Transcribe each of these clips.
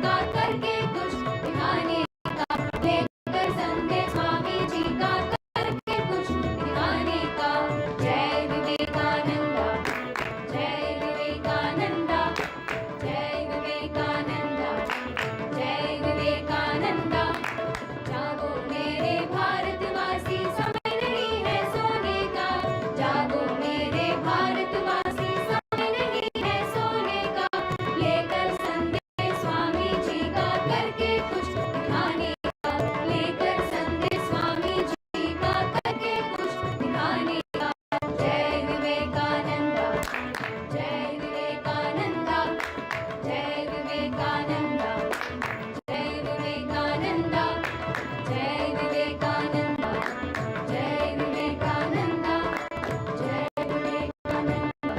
का करके कुछ दिखाने का, लेकर संदेश स्वामी जी का करके कुछ दिखाने का। जय विवेकानंदा, जय विवेकानंदा, जय विवेकानंदा, जय विवेकानंदा। जागो मेरे भारतवासी, समय नहीं है सोने का। जागो मेरे भारतवासी, समय नहीं है सोने का। लेकर संदेश स्वामी जी का करके कुछ दिखाने का, लेकर संदेश स्वामी जी का करके कुछ दिखाने का। जय विवेकानंदा, जय विवेकानंदा, जय विवेकानंदा, जय विवेकानंदा, जय विवेकानंदा, जय विवेकानंदा, जय विवेकानंदा,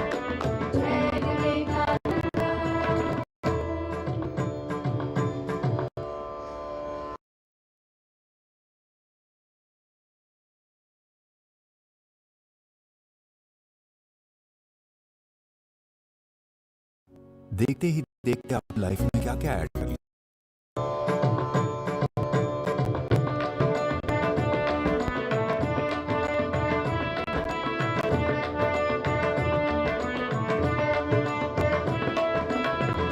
जय विवेकानंदा। देखते ही देखते आप लाइफ में क्या क्या ऐड कर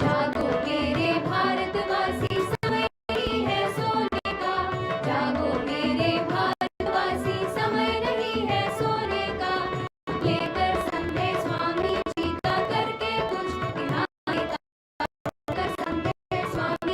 जागो मेरे भारतवासी, समय नहीं है सोने का। जागो मेरे भारतवासी, समय नहीं है सोने का। लेकर संदेश स्वामी जी का करके कुछ दिखाने का, लेकर संदेश स्वामी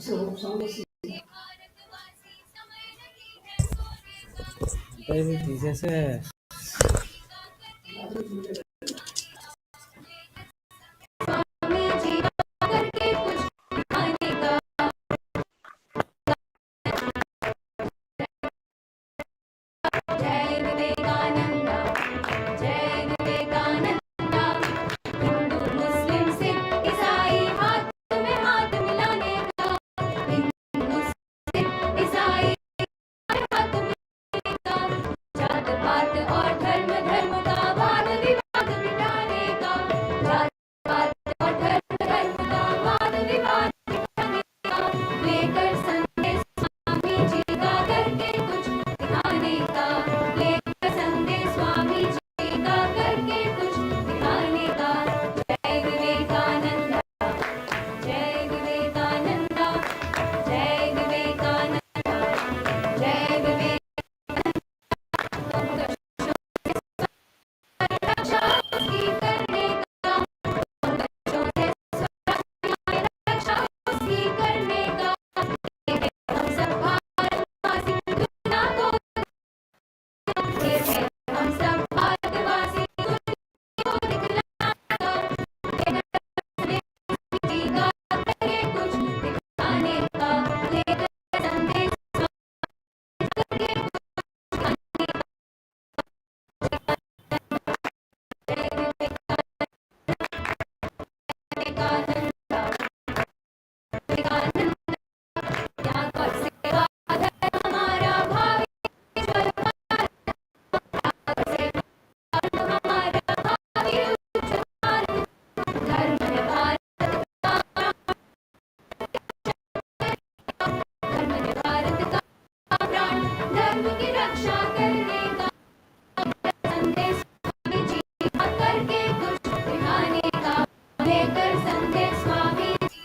भारतवासी समय नहीं है सोने का Baby, Jesus है। स्वामी जी का करके कुछ दिखाने का जय विवेकानंदा जय विवेकानंदा हिंदू मुस्लिम सिख ईसाई हाथ में हाथ मिलाने का हिंदू मुस्लिम ईसाई हाथ मिलाने का जात पात और धर्म धर्म का वाद विवाद मिटाने का जात पात और धर्म का वाद विवाद मिटाने का लेकर संदेश स्वामी जी का करके कुछ दिखाने का लेकर संदेश स्वामी जी का करके कुछ दिखाने का जय विवेकानंदा जय विवेकानंदा जय विवेकानंदा जय विवेक रक्षा उसकी करने का बच्चों से रक्षा उसकी करने का हम सब भारतवासी दुनिया को ये है हम सब भारतवासी दुनिया को दिखलाने का लेकर जी का करके कुछ दिखाने का लेकर संदेश करके विवेकानंदा विवेकानंद क्या कर सेवा धर्म हमारा भावी उज्ज्वल धर्म हमारा भावी उज्ज्वल धर्म है भारत का धर्म है भारत का प्राण धर्म की रक्षा करने का संदेश स्वामी जी का करके कुछ दिखाने का लेकर संदेश Swami ji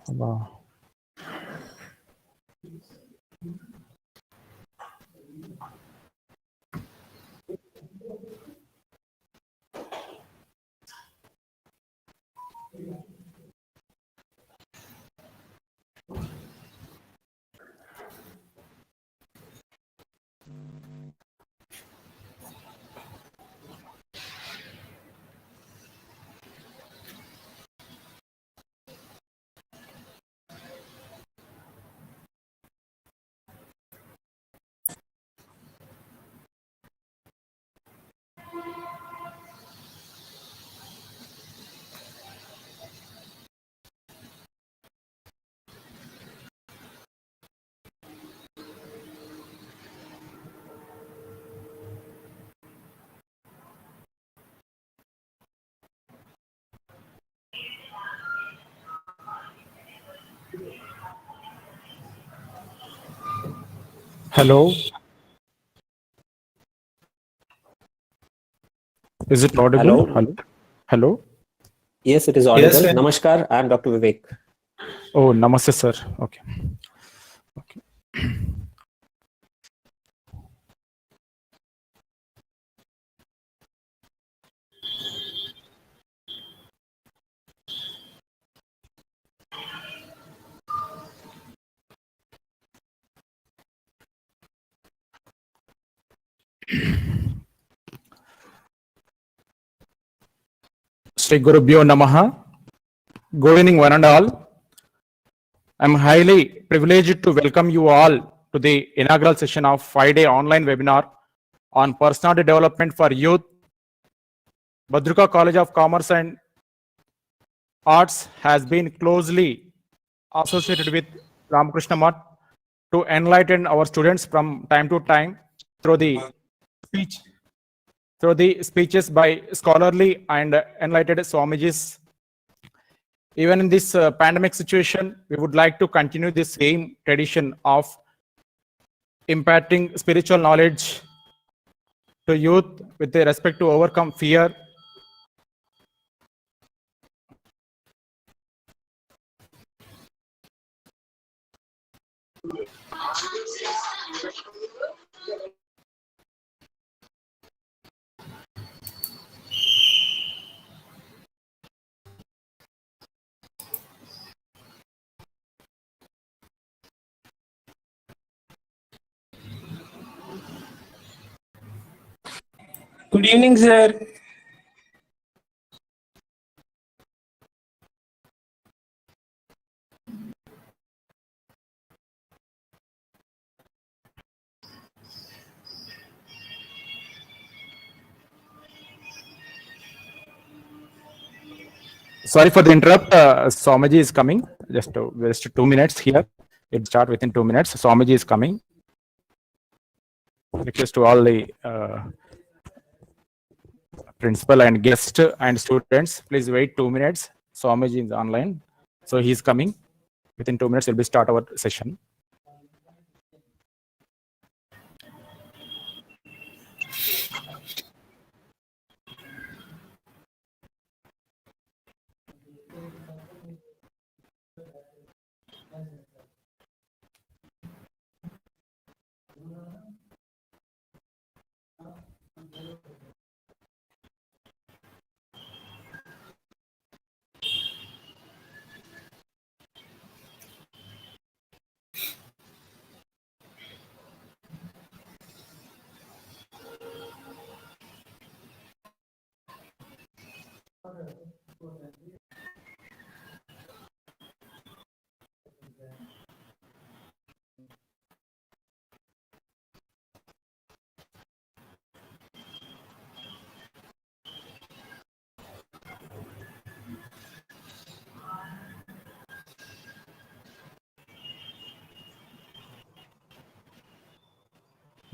Wow. Hello. Is it audible? Hello. Hello. Hello. Yes, it is audible. Namaskar, I am Dr. Vivek. Oh, namaste, sir. Okay. Okay. Sri Gurubhyo Namaha. Good evening, one and all. I'm highly privileged to welcome you all to the inaugural session of 5-day online webinar on personality development for youth. Bhadruka College of Commerce and Arts has been closely associated with Ramakrishna Math to enlighten our students from time to time through the speeches by scholarly and enlightened Swamijis. Even in this pandemic situation, we would like to continue this same tradition of imparting spiritual knowledge to youth with respect to overcome fear. Good evening, sir. Sorry for the interrupt. Swamiji is coming. Just 2 minutes here. It start within 2 minutes. Swamiji is coming. Request to all the principal and guest and students, please wait 2 minutes. Swamiji is online, so he's coming. Within 2 minutes, we'll be start our session.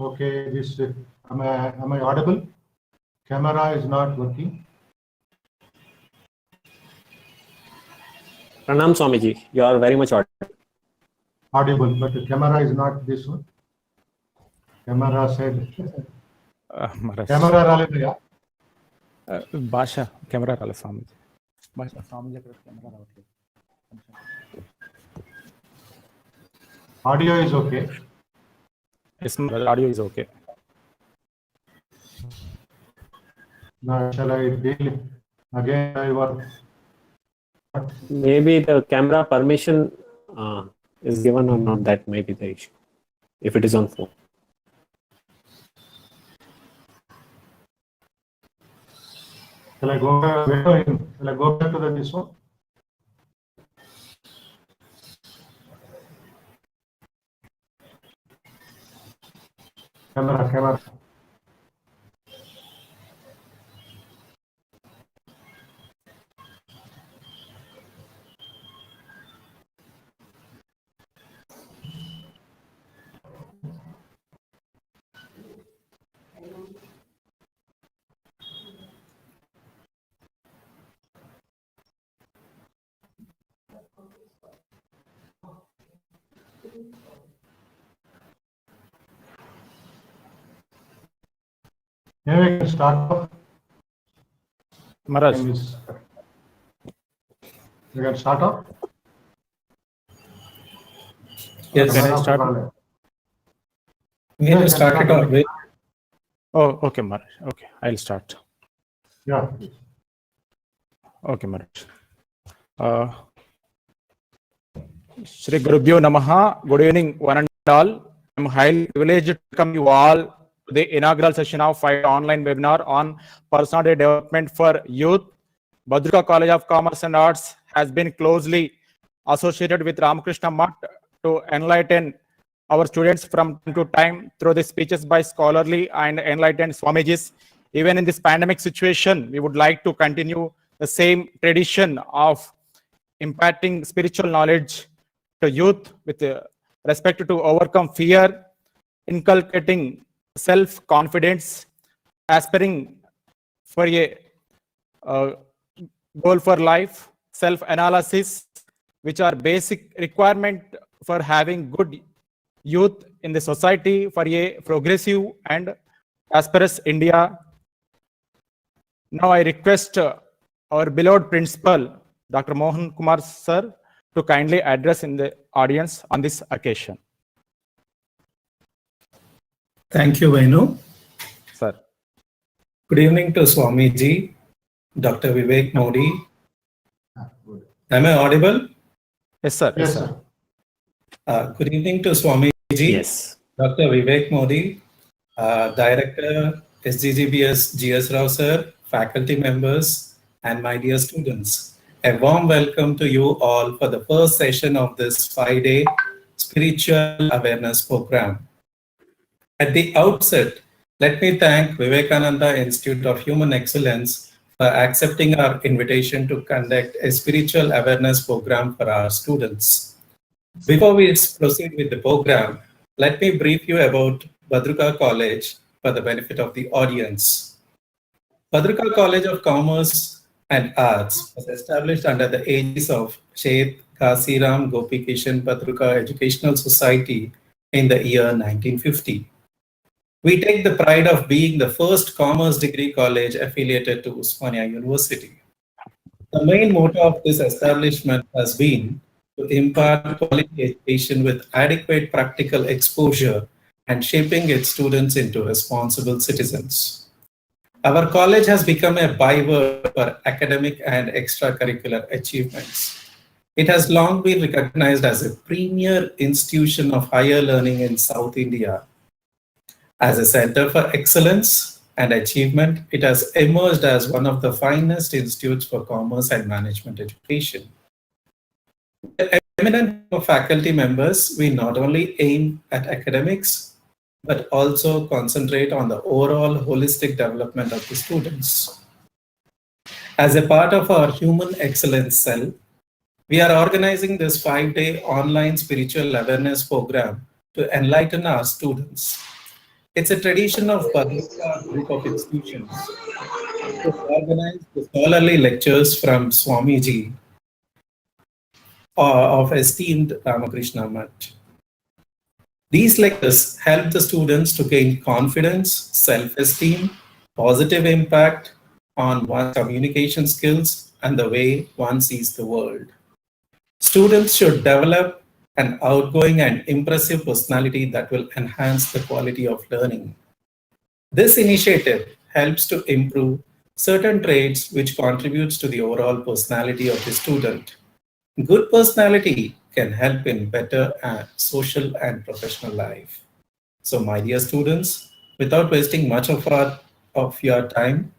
Okay, this am I audible? Camera is not working. Pranam Swamiji, you are very much Audible, but the camera is not this one. Camera said. Maharaj. Camera రాలేదయ్యా. భాష camera రాలేదు స్వామీజీ. భాష స్వామీజీ అక్కడ camera రావట్లేదు. Audio is okay. Yes, Maharaj, audio is okay. Now shall I deal again? I was. maybe the camera permission is given or not. That may be the issue if it is on phone. Shall I go back? Shall I go back to this one? Camera. Maybe I can start off. Maharaj, You can start off. Yes. can I start? We have started off with Oh, okay, Maharaj. Okay, I'll start. Yeah. Okay, Maharaj. Shri Gurubhyo Namaha. Good evening, one and all. I'm highly privileged to welcome you all to the inaugural session of FIDE online webinar on personality development for youth. Bhadruka College of Commerce and Arts has been closely associated with Ramakrishna Mutt to enlighten our students from time to time through the speeches by scholarly and enlightened Swamijis. Even in this pandemic situation, we would like to continue the same tradition of imparting spiritual knowledge to youth with respect to overcome fear, inculcating self-confidence, aspiring for a goal for life, self-analysis, which are basic requirement for having good youth in the society for a progressive and prosperous India. Now I request our beloved principal, Dr. Mohan Kumar sir, to kindly address in the audience on this occasion. Thank you, Venu. Sir. Good evening to Swamiji, Dr. Vivek Modi. Am I audible? Yes, sir. Yes, sir. Good evening to Swamiji, Yes. Dr. Vivek Modi, Director, SGGBS GS Rao sir, faculty members, and my dear students. A warm welcome to you all for the first session of this 5-day spiritual awareness program. At the outset, let me thank Vivekananda Institute of Human Excellence for accepting our invitation to conduct a spiritual awareness program for our students. Before we proceed with the program, let me brief you about Bhadruka College for the benefit of the audience. Bhadruka College of Commerce and Arts was established under the aegis of Seth Kasiram Gopikishan Bhadruka Educational Society in the year 1950. We take the pride of being the first commerce degree college affiliated to Osmania University. The main motto of this establishment has been to impart quality education with adequate practical exposure and shaping its students into responsible citizens. Our college has become a byword for academic and extracurricular achievements. It has long been recognized as a premier institution of higher learning in South India. As a center for excellence and achievement, it has emerged as one of the finest institutes for commerce and management education. Eminent faculty members, we not only aim at academics, but also concentrate on the overall holistic development of the students. As a part of our Human Excellence Cell, we are organizing this 5-day online spiritual awareness program to enlighten our students. It's a tradition of Bhadrika group of institutions to organize the scholarly lectures from Swamiji of esteemed Ramakrishna Mutt. These lectures help the students to gain confidence, self-esteem, positive impact on one's communication skills and the way one sees the world. Students should develop an outgoing and impressive personality that will enhance the quality of learning. This initiative helps to improve certain traits which contributes to the overall personality of the student. Good personality can help in better social and professional life. So my dear students, without wasting much of your time,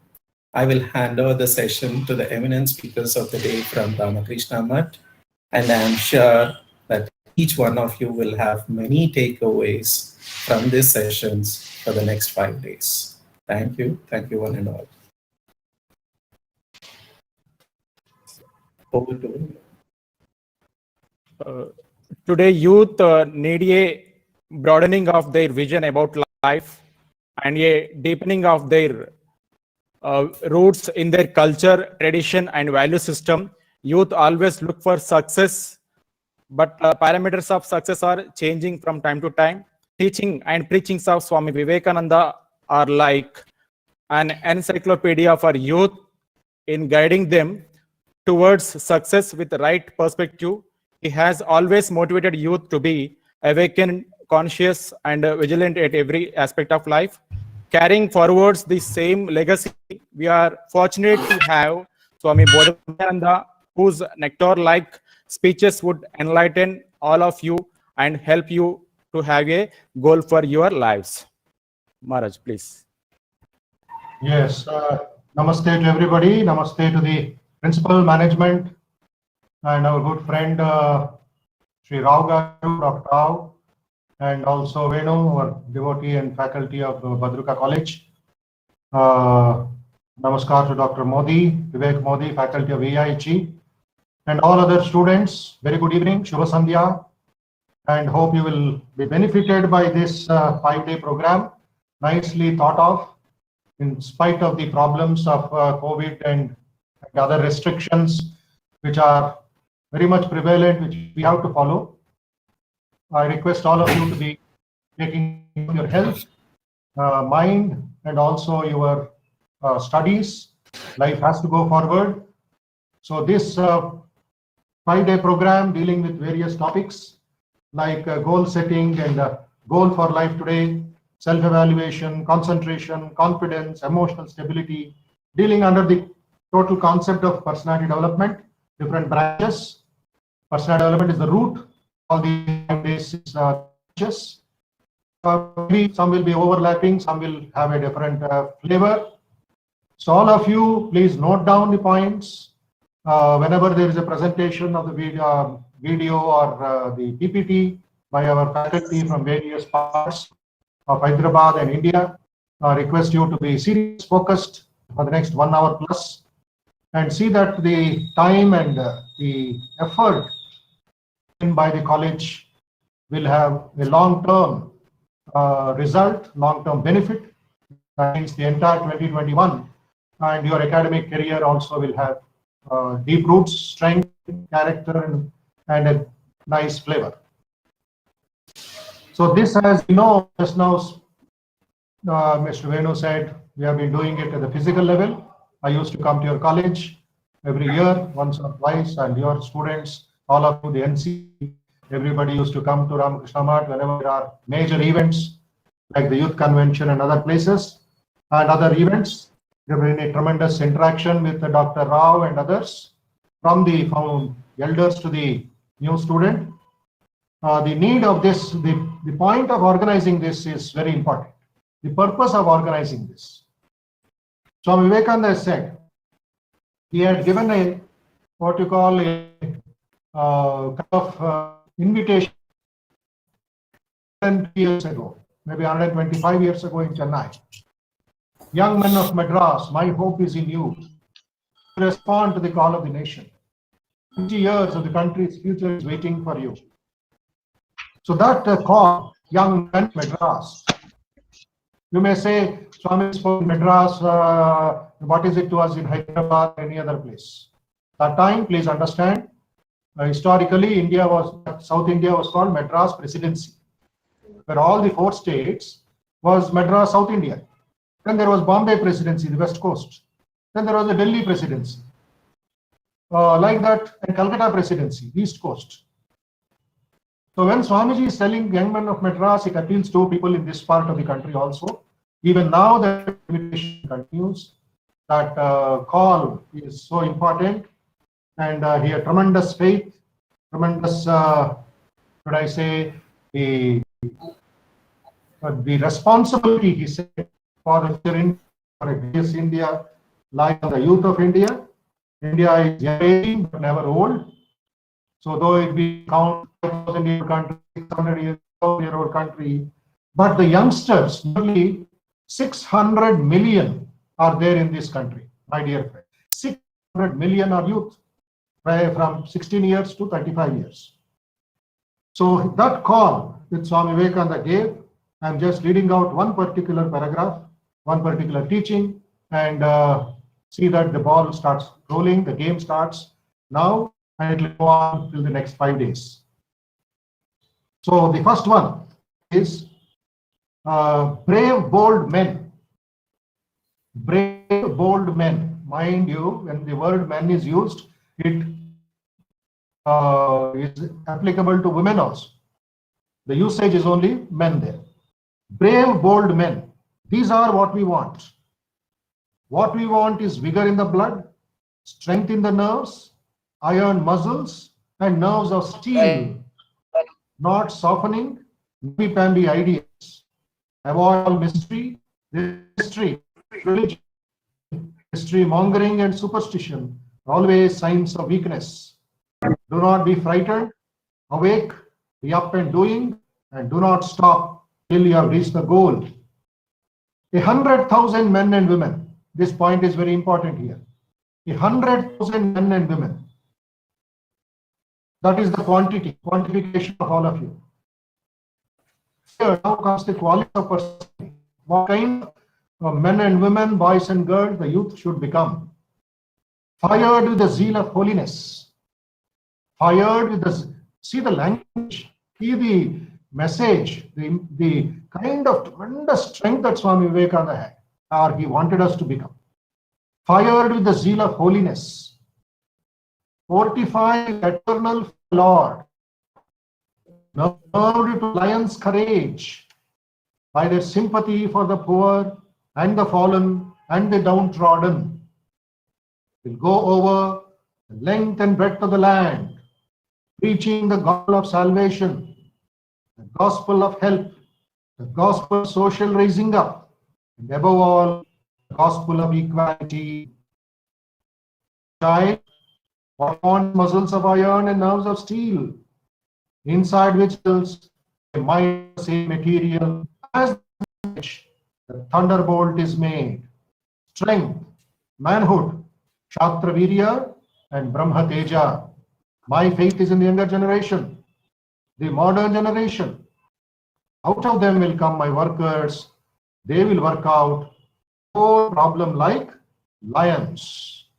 I will hand over the session to the eminent speakers of the day from Ramakrishna Mutt, and I am sure that each one of you will have many takeaways from these sessions for the next 5 days. Thank you one and all. Over to you. Today, youth need a broadening of their vision about life and a deepening of their roots in their culture, tradition, and value system. Youth always look for success, but parameters of success are changing from time to time. Teaching and preachings of Swami Vivekananda are like an encyclopedia for youth in guiding them towards success with the right perspective. He has always motivated youth to be awakened, conscious, and vigilant at every aspect of life. Carrying forwards the same legacy, we are fortunate to have Swami Bodhananda, whose nectar-like speeches would enlighten all of you and help you to have a goal for your lives. Maharaj, please. Yes, namaste to everybody. Namaste to the principal, management, and our good friend Sri Rao Garu, Dr. Rao, and also Venu, our devotee and faculty of Bhadruka College. Namaskar to Dr. Modi, Vivek Modi, faculty of EIG, and all other students. Very good evening, Shubha Sandhya, and hope you will be benefited by this 5-day program, nicely thought of, in spite of the problems of COVID and other restrictions which are very much prevalent, which we have to follow. I request all of you to be taking your health, mind, and also your studies. Life has to go forward. So this 5-day program dealing with various topics like goal setting and goal for life today, self-evaluation, concentration, confidence, emotional stability, dealing under the total concept of personality development, different branches. Personality development is the root. All the 5 days branches. Maybe some will be overlapping, some will have a different flavor. So all of you, please note down the points. Whenever there is a presentation of the video or the PPT by our faculty from various parts of Hyderabad and India, I request you to be serious, focused for the next 1 hour plus, and see that the time and the effort by the college will have a long-term result, long-term benefit against the entire 2021, and your academic career also will have deep roots, strength, character, and a nice flavor. So this, as you know, just now Mr. Venu said, we have been doing it at the physical level. I used to come to your college every year, once or twice, and your students, all of you, the NC, everybody used to come to Ramakrishna Mutt whenever there are major events like the youth convention and other places and other events. There have been a tremendous interaction with Dr. Rao and others, from the elders to the new student. The need of this, the point of organizing this is very important. The purpose of organizing this. Swami Vivekananda said, he had given a, what you call a kind of invitation 10 years ago, maybe 125 years ago in Chennai. Young men of Madras, my hope is in you. Respond to the call of the nation. 20 years of the country's future is waiting for you. So that call, young men of Madras, You may say, Swami spoke in Madras, what is it to us in Hyderabad or any other place? That time, please understand, historically, South India was called Madras Presidency, where all the 4 states was Madras, South India. Then there was Bombay Presidency, the West Coast. Then there was the Delhi Presidency. Like that, and Calcutta Presidency, East Coast. So when Swamiji is telling young men of Madras, it appeals to people in this part of the country also. Even now, the invitation continues. That call is so important, and he had tremendous faith, tremendous, should I say, the responsibility, he said, for the future for a glorious India, lies on the youth of India. India is aging but never old. So though it be count 5,000-year country, 600-year-old country, but the youngsters, nearly 600 million are there in this country, my dear friend. 600 million are youth, from 16 years to 35 years. So that call that Swami Vivekananda gave, I'm just reading out one particular paragraph, one particular teaching, and see that the ball starts rolling, the game starts now, and it will go on till the next 5 days. So the first one is brave, bold men. Brave, bold men. Mind you, when the word men is used, it is applicable to women also. The usage is only men there. Brave, bold men. These are what we want. What we want is vigor in the blood, strength in the nerves, iron muscles, and nerves of steel, not softening, namby-pamby ideas. Avoid all mystery, religion, mystery mongering and superstition, always signs of weakness. Do not be frightened, awake, be up and doing, and do not stop till you have reached the goal. 100,000 men and women. This point is very important here. 100,000 men and women. That is the quantification of all of you. Here now comes the quality of personality. What kind of men and women, boys and girls, the youth should become? Fired with the zeal of holiness. Fired with the, see the language, see the message, the kind of tremendous strength that Swami Vivekananda had, or he wanted us to become. Fired with the zeal of holiness. Fortified eternal Lord. Nerved to lion's courage by their sympathy for the poor and the fallen and the downtrodden. Will go over the length and breadth of the land, preaching the gospel of salvation, the gospel of help, the gospel of social raising up, and above all, the gospel of equality. Child, on muscles of iron and nerves of steel, inside which is a mind of the same material as which the thunderbolt is made. Strength, manhood, Kshatriya Virya and Brahma Teja. My faith is in the younger generation, the modern generation. Out of them will come my workers. They will work out no problem like lions.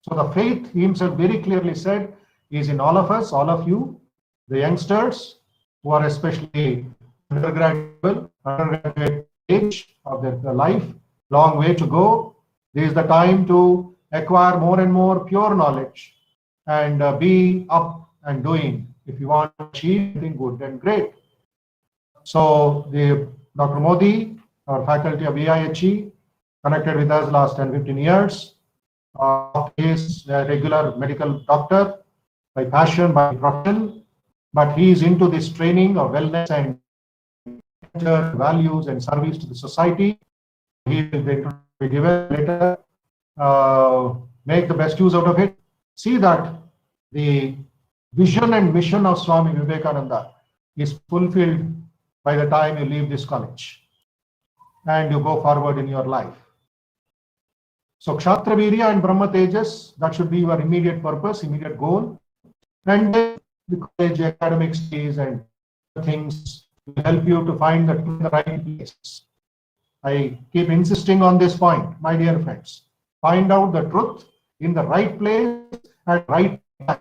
So the faith, he himself very clearly said, is in all of us, all of you, the youngsters who are especially undergraduate age of their life, long way to go. This is the time to acquire more and more pure knowledge and be up and doing if you want to achieve something good and great. So Dr. Modi, our faculty of VIHE, connected with us last 10-15 years. He is a regular medical doctor by passion, by profession, but he is into this training of wellness and values and service to the society. He will be given later. Make the best use out of it. See that the vision and mission of Swami Vivekananda is fulfilled by the time you leave this college and you go forward in your life. So Kshatriya Virya and Brahma Tejas, that should be your immediate purpose, immediate goal. And then the college academic studies and things will help you to find the right place. I keep insisting on this point, my dear friends. Find out the truth in the right place at right time.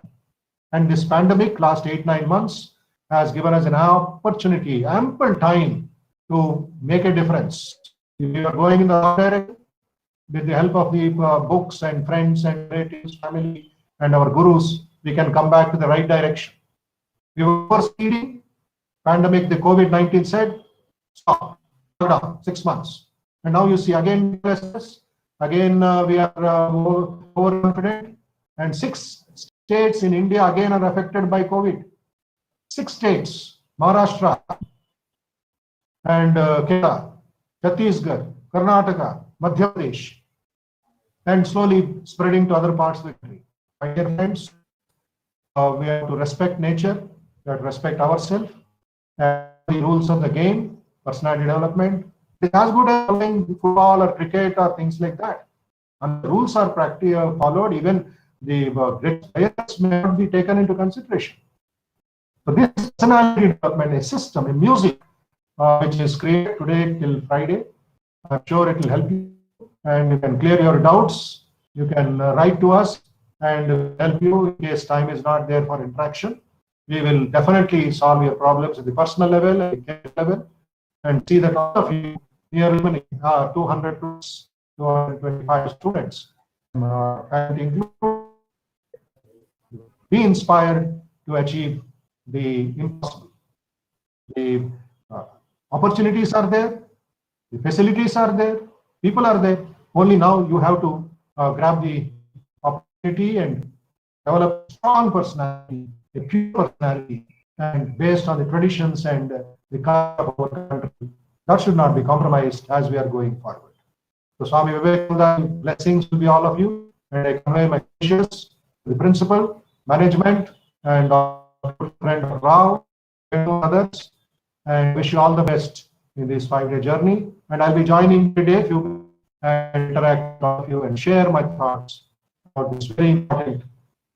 And this pandemic, last 8-9 months, has given us an opportunity, ample time to make a difference. If you are going in the wrong direction, with the help of the books and friends and relatives, family, and our gurus, we can come back to the right direction. We were overspeeding. Pandemic, the COVID-19 said, stop, lockdown, 6 months. And now you see again, again we are overconfident, and 6 states in India again are affected by COVID. 6 states, Maharashtra and Kerala, Chhattisgarh, Karnataka, Madhya Pradesh, and slowly spreading to other parts of the country. My dear friends, we have to respect nature, we have to respect ourselves, and the rules of the game, personality development. It's as good as playing football or cricket or things like that. And the rules are followed, even the great players may not be taken into consideration. So this personality development, a system, a music, which is created today till Friday. I'm sure it will help you, and you can clear your doubts. You can write to us and help you in case time is not there for interaction. We will definitely solve your problems at the personal level, at the level, and see that all of you, nearly 200 to 225 students, be inspired to achieve the impossible. The opportunities are there, the facilities are there, people are there. Only now you have to grab the opportunity and develop a strong personality, a pure personality, and based on the traditions and the culture of our country. That should not be compromised as we are going forward. So Swami Vivekananda, blessings will be all of you, and I convey my wishes to the principal, management, and our friend Rao, and others, and wish you all the best in this 5-day journey. And I'll be joining today and interact with all of you and share my thoughts about this very important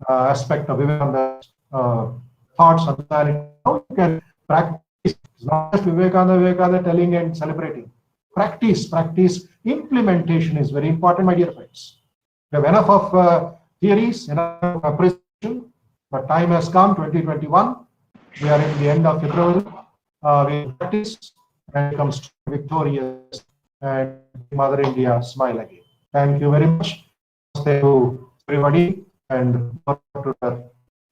aspect of Vivekananda's thoughts on personality. How you can practice. It's not just Vivekananda telling and celebrating. Practice. Implementation is very important, my dear friends. We have enough of theories, enough of appreciation, but time has come, 2021. We are in the end of February. We practice and become victorious, and Mother India smile again. Thank you very much. Namaste to everybody, and to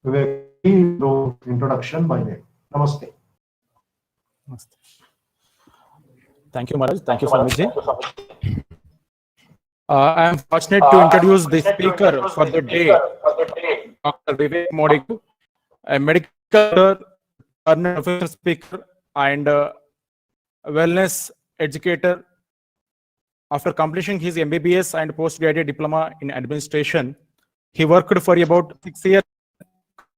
the introduction by name. Namaste. Thank you, Maharaj. Thank you, Swamiji. I am fortunate to introduce the speaker for the day, Dr. Vivek Modi, a medical doctor, professional speaker, and wellness educator. After completing his MBBS and postgraduate diploma in administration, he worked for about 6 years in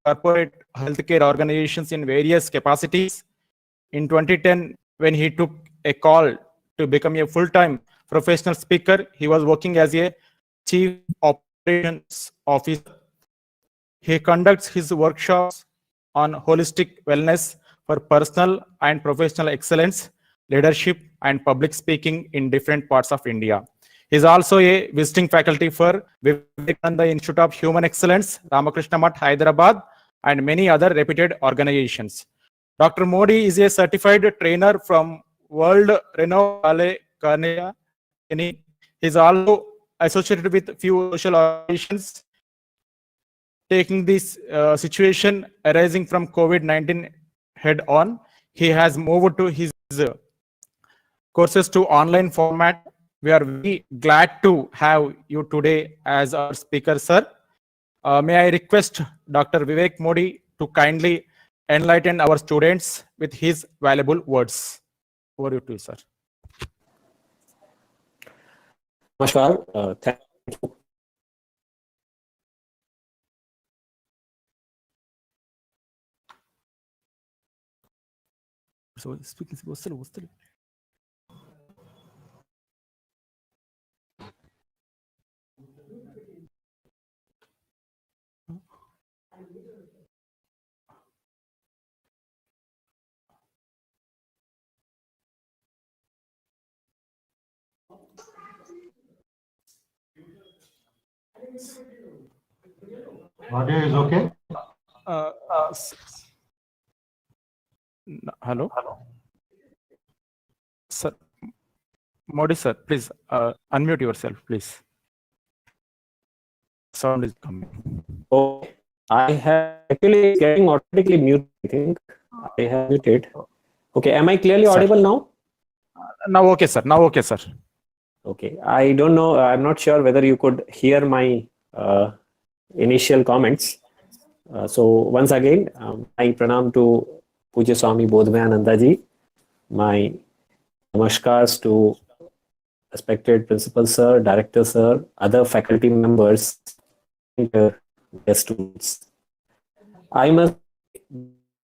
corporate healthcare organizations in various capacities. In 2010, when he took a call to become a full-time professional speaker, he was working as a chief operations officer. He conducts his workshops on holistic wellness for personal and professional excellence, leadership, and public speaking in different parts of India. He is also a visiting faculty for Vivekananda Institute of Human Excellence, Ramakrishna Math, Hyderabad, and many other reputed organizations. Dr. Modi is a certified trainer from World Renowned Ballet Carnegie. He is also associated with few social organizations. Taking this situation arising from COVID-19 head on, he has moved to his courses to online format. We are very glad to have you today as our speaker, sir. May I request Dr. Vivek Modi to kindly enlighten our students with his valuable words. Over to you, sir. Namaskar. Thank you. So speaking, Audio is okay? Hello? Sir, Modi sir, please unmute yourself, please. Sound is coming. Okay. I have actually it's getting automatically muted, I think. I have muted. Okay, am I clearly Sir. audible now? Now okay, sir. Now okay, sir. Okay, I don't know. I'm not sure whether you could hear my initial comments. So once again, I pranam to Puja Swami Bodhmayananda ji. My namaskars to respected principal sir, director sir, other faculty members, and their students. I must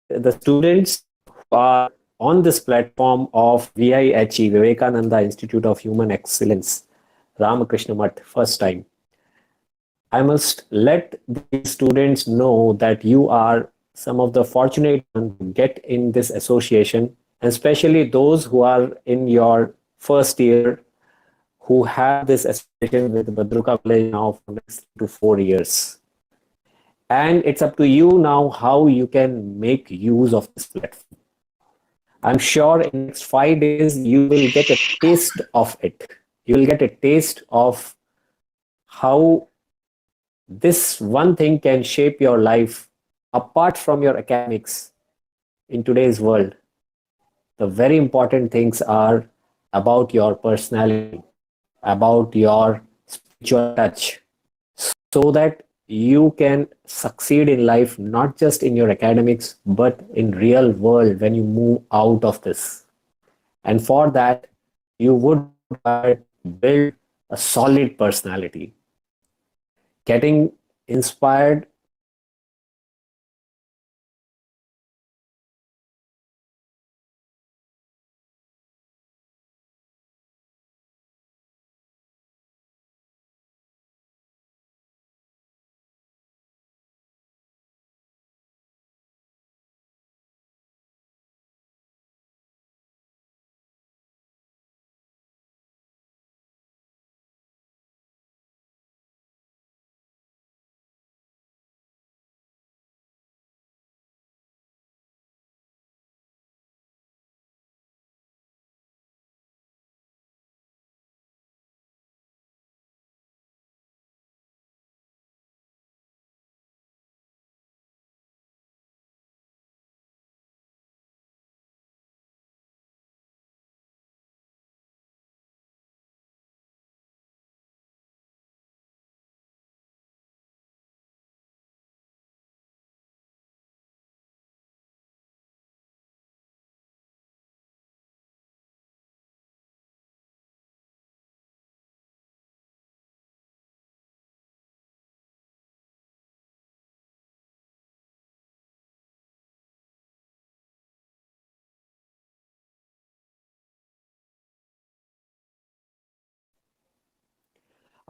the students who are on this platform of VIHE, Vivekananda Institute of Human Excellence, Ramakrishna Math, first time. I must let the students know that you are some of the fortunate ones to get in this association, and especially those who are in your first year who have this association with Badruka College now for next 2 to 4 years. And it's up to you now how you can make use of this platform. I'm sure in the next 5 days you will get a taste of it. You will get a taste of how this one thing can shape your life apart from your academics in today's world. The very important things are about your personality, about your spiritual touch, so that you can succeed in life, not just in your academics, but in real world when you move out of this. And for that, you would build a solid personality. Getting inspired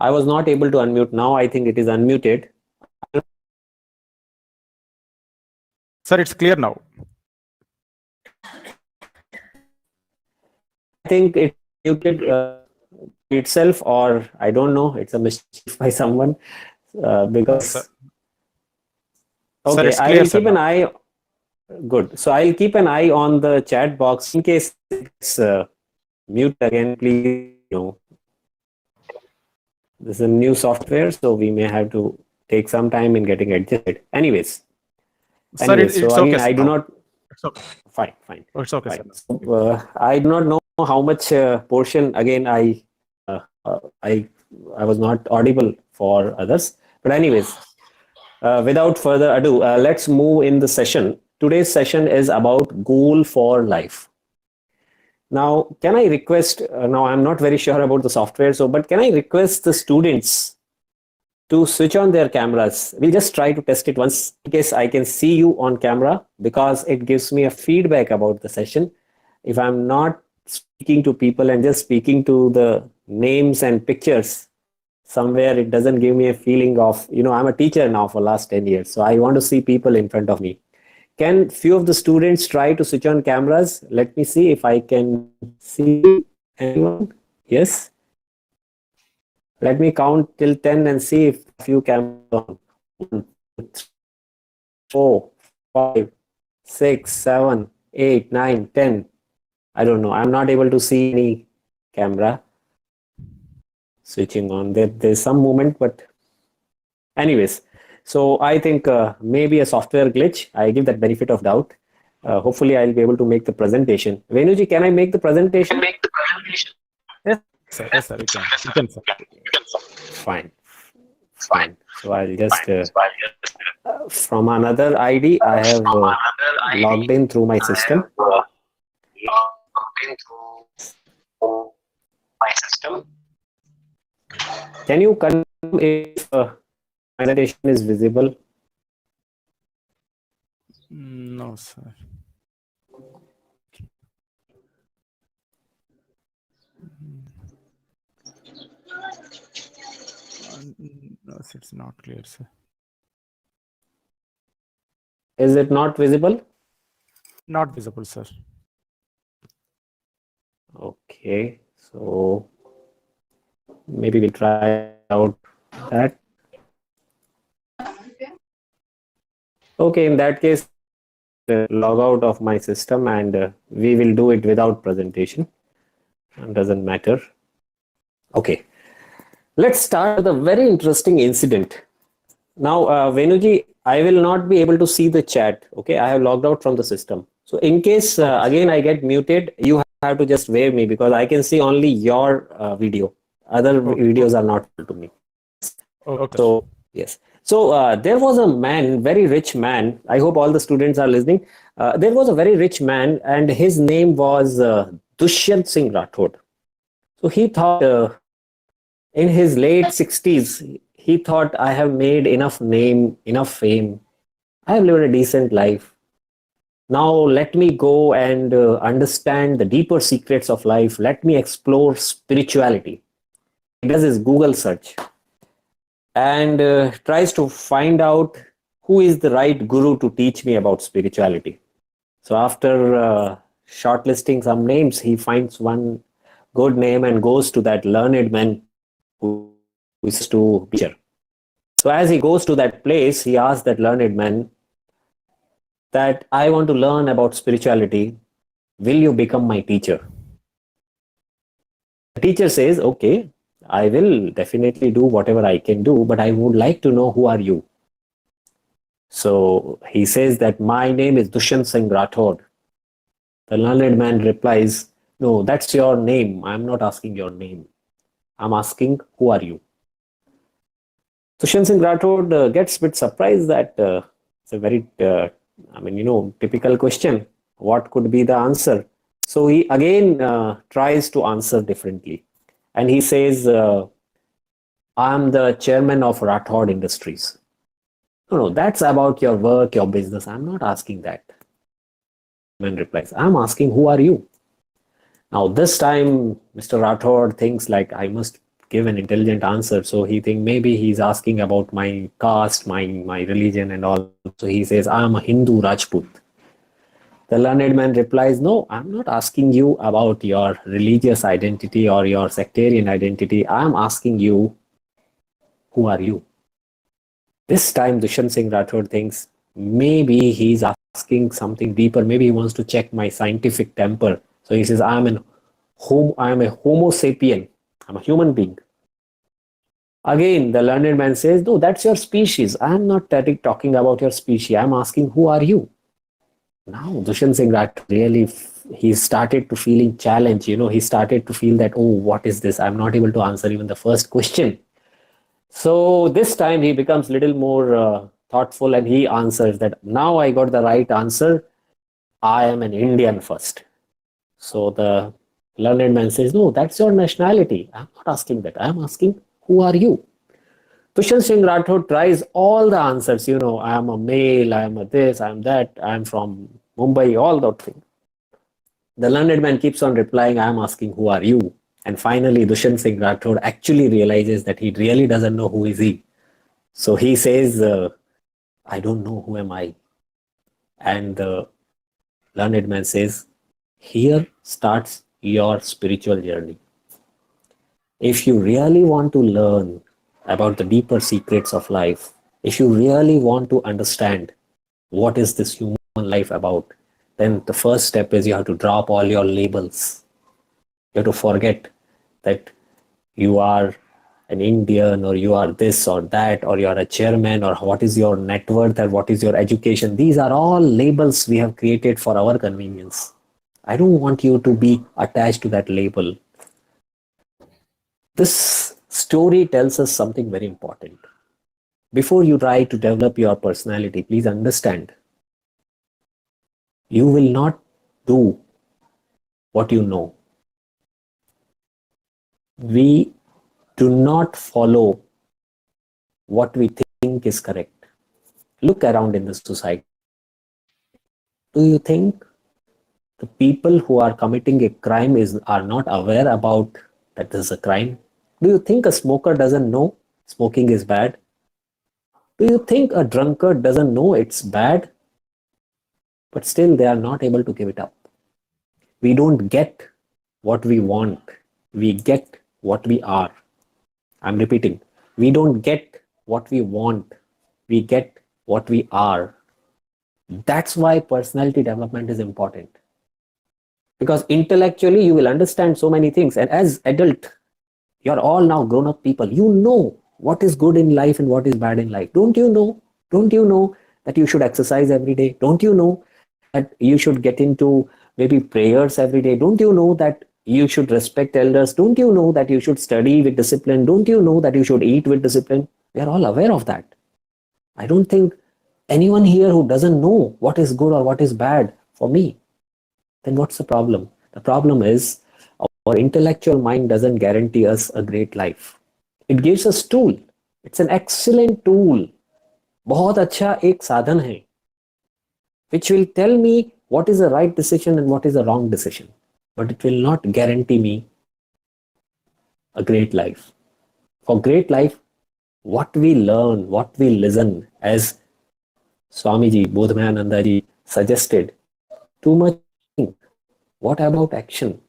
I was not able to unmute. Now I think it is unmuted. Sir, it's clear now. I think it muted itself, or I don't know, it's a mischief by someone because. Sir. Okay, Sir, it's I clear, will keep an eye. Good. So I'll keep an eye on the chat box in case it's mute again. Please, this is a new software, so we may have to take some time in getting adjusted. Anyways, Sir, it's so okay. again, I do not. It's okay. Fine. Oh, it's okay, Fine. sir. So, I do not know how much portion. Again, I was not audible for others. But anyways, without further ado, let's move in the session. Today's session is about goal for life. Now, can I request? Now, I'm not very sure about the software, but can I request the students to switch on their cameras? We'll just try to test it once in case I can see you on camera, because it gives me a feedback about the session. If I'm not speaking to people and just speaking to the names and pictures, somewhere it doesn't give me a feeling of, I'm a teacher now for last 10 years. So I want to see people in front of me. Can few of the students try to switch on cameras? Let me see if I can see anyone. Yes. Let me count till 10 and see if few cameras on. 1, 2, 3, 4, 5, 6, 7, 8, 9, 10. I don't know. I'm not able to see any camera switching on. There's some movement, but anyways. So I think maybe a software glitch. I give that benefit of doubt. Hopefully I'll be able to make the presentation. Venuji, can I make the presentation? Sir, yes, sir, you can, sir. Fine. So I'll just from another ID, I have logged in through my system. Can you confirm if presentation is visible? No, sir. No, it's not clear, sir. Is it not visible? Not visible, sir. Okay, so maybe we try out that. Okay, in that case, log out of my system and we will do it without presentation. It doesn't matter. Okay, let's start with a very interesting incident. Now, Venuji, I will not be able to see the chat. Okay, I have logged out from the system. So in case again I get muted, you have to just wave me because I can see only your video. Other videos are not to me. Okay. So yes. So there was a man, very rich man. I hope all the students are listening. There was a very rich man, and his name was Dushyant Singh Rathod. So he thought in his late 60s, he thought, I have made enough name, enough fame. I have lived a decent life. Now let me go and understand the deeper secrets of life. Let me explore spirituality. He does his Google search and tries to find out who is the right guru to teach me about spirituality. So after shortlisting some names, he finds one good name and goes to that learned man who is to teacher. So as he goes to that place, he asks that learned man that I want to learn about spirituality. Will you become my teacher? The teacher says, okay, I will definitely do whatever I can do, but I would like to know who are you. So he says that my name is Dushyant Singh Rathod. The learned man replies, no, that's your name. I'm not asking your name. I'm asking, who are you? Dushyant Singh Rathod gets a bit surprised that it's a very, typical question. What could be the answer? So he again tries to answer differently. And he says, I'm the chairman of Rathod Industries. No, that's about your work, your business. I'm not asking that. Man replies, I'm asking, who are you? Now, this time, Mr. Rathod thinks like I must give an intelligent answer. So he thinks maybe he's asking about my caste, my religion and all. So he says, I'm a Hindu Rajput. The learned man replies, no, I'm not asking you about your religious identity or your sectarian identity. I'm asking you, who are you? This time, Dushyant Singh Rathod thinks maybe he's asking something deeper. Maybe he wants to check my scientific temper. So he says, I'm a Homo sapien. I'm a human being. Again, the learned man says, no, that's your species. I'm not talking about your species. I'm asking, who are you? Now, Dushyant Singh Rathod really, he started to feeling challenged. He started to feel that, oh, what is this? I'm not able to answer even the first question. So this time he becomes a little more thoughtful and he answers that, now I got the right answer. I am an Indian first. So the learned man says, no, that's your nationality. I'm not asking that. I'm asking, who are you? Dushyant Singh Rathod tries all the answers. I am a male, I am a this, I am that, I am from Mumbai, all that thing. The learned man keeps on replying, I am asking, who are you? And finally, Dushyant Singh Rathod actually realizes that he really doesn't know who is he. So he says, I don't know, who am I? And the learned man says, here starts your spiritual journey. If you really want to learn about the deeper secrets of life, if you really want to understand what is this human life about, then the first step is you have to drop all your labels. You have to forget that you are an Indian or you are this or that or you are a chairman or what is your net worth or what is your education. These are all labels we have created for our convenience. I don't want you to be attached to that label. This story tells us something very important. Before you try to develop your personality, please understand, you will not do what you know. We do not follow what we think is correct. Look around in the society. Do you think the people who are committing a crime are not aware about that this is a crime? Do you think a smoker doesn't know smoking is bad? Do you think a drunkard doesn't know it's bad? But still they are not able to give it up. We don't get what we want. We get what we are. I'm repeating. We don't get what we want. We get what we are. That's why personality development is important. Because intellectually you will understand so many things. And as adult, you're all now grown-up people. You know what is good in life and what is bad in life. Don't you know? Don't you know that you should exercise every day? Don't you know that you should get into maybe prayers every day? Don't you know that you should respect elders? Don't you know that you should study with discipline? Don't you know that you should eat with discipline? We are all aware of that. I don't think anyone here who doesn't know what is good or what is bad for me, then what's the problem? The problem is our intellectual mind doesn't guarantee us a great life. It gives us tool. It's an excellent tool. बहुत अच्छा एक साधन है, which will tell me what is the right decision and what is the wrong decision. But it will not guarantee me a great life. For great life, what we learn, what we listen, as Swamiji, Bodhmayananda ji suggested, too much. What about action?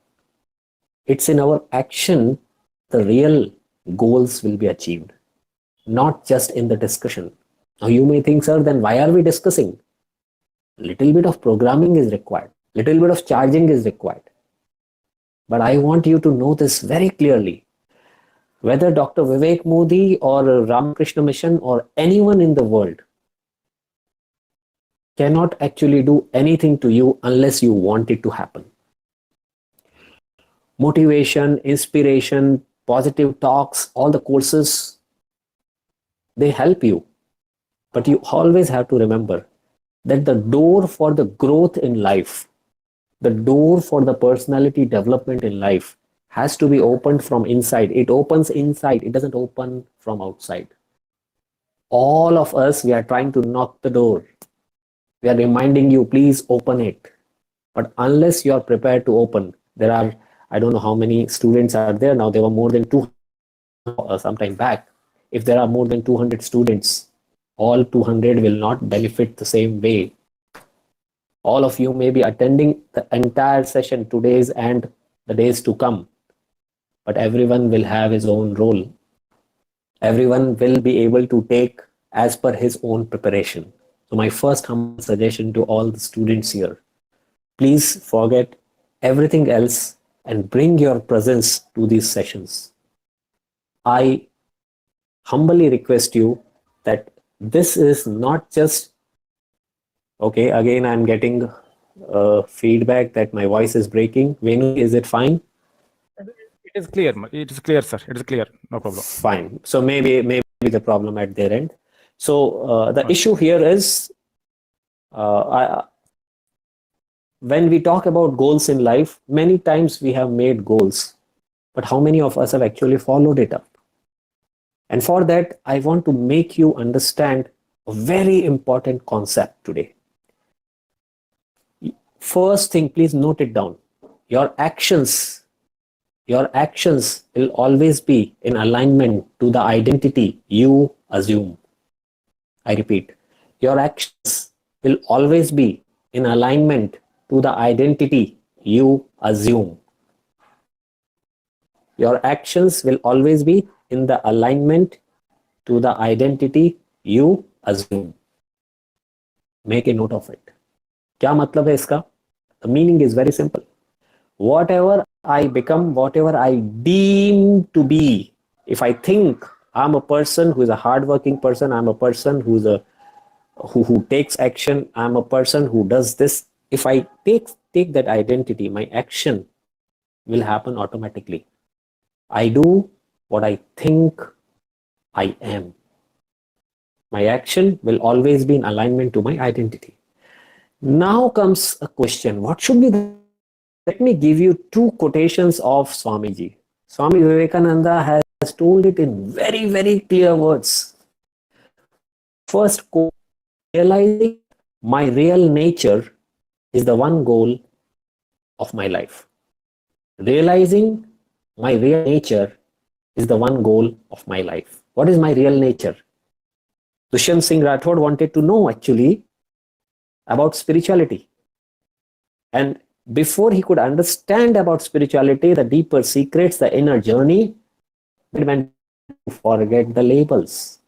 It's in our action the real goals will be achieved, not just in the discussion. Now you may think, sir, then why are we discussing? Little bit of programming is required. Little bit of charging is required. But I want you to know this very clearly. Whether Dr. Vivek Modi or Ramakrishna Mission or anyone in the world cannot actually do anything to you unless you want it to happen. Motivation, inspiration, positive talks, all the courses, they help you. But you always have to remember that the door for the growth in life, the door for the personality development in life has to be opened from inside. It opens inside. It doesn't open from outside. All of us, we are trying to knock the door. We are reminding you, please open it. But unless you are prepared to open, there are, I don't know how many students are there now. There were more than 200 sometime back. If there are more than 200 students, all 200 will not benefit the same way. All of you may be attending the entire session today's and the days to come, but everyone will have his own role. Everyone will be able to take as per his own preparation. So my first humble suggestion to all the students here, please forget everything else and bring your presence to these sessions. I humbly request you that this is not just, okay, again I'm getting feedback that my voice is breaking. Venu, is it fine? It is clear. It is clear, sir. It is clear. No problem. Fine. So maybe the problem at their end. So the issue here is, when we talk about goals in life, many times we have made goals, but how many of us have actually followed it up? And for that, I want to make you understand a very important concept today. First thing, please note it down. Your actions will always be in alignment to the identity you assume. I repeat, your actions will always be in alignment to the identity you assume. Your actions will always be in the alignment to the identity you assume. Make a note of it. क्या मतलब है इसका? The meaning is very simple. Whatever I become, whatever I deem to be, if I think I'm a person who is a hardworking person, I'm a person who takes action, I'm a person who does this. If I take that identity, my action will happen automatically. I do what I think I am. My action will always be in alignment to my identity. Now comes a question. What should be the... Let me give you two quotations of Swamiji. Swami Vivekananda has told it in very, very clear words. First quote, realizing my real nature is the one goal of my life. Realizing my real nature is the one goal of my life. What is my real nature? Dushyant Singh Rathod wanted to know actually about spirituality. And before he could understand about spirituality, the deeper secrets, the inner journey, he went to forget the labels.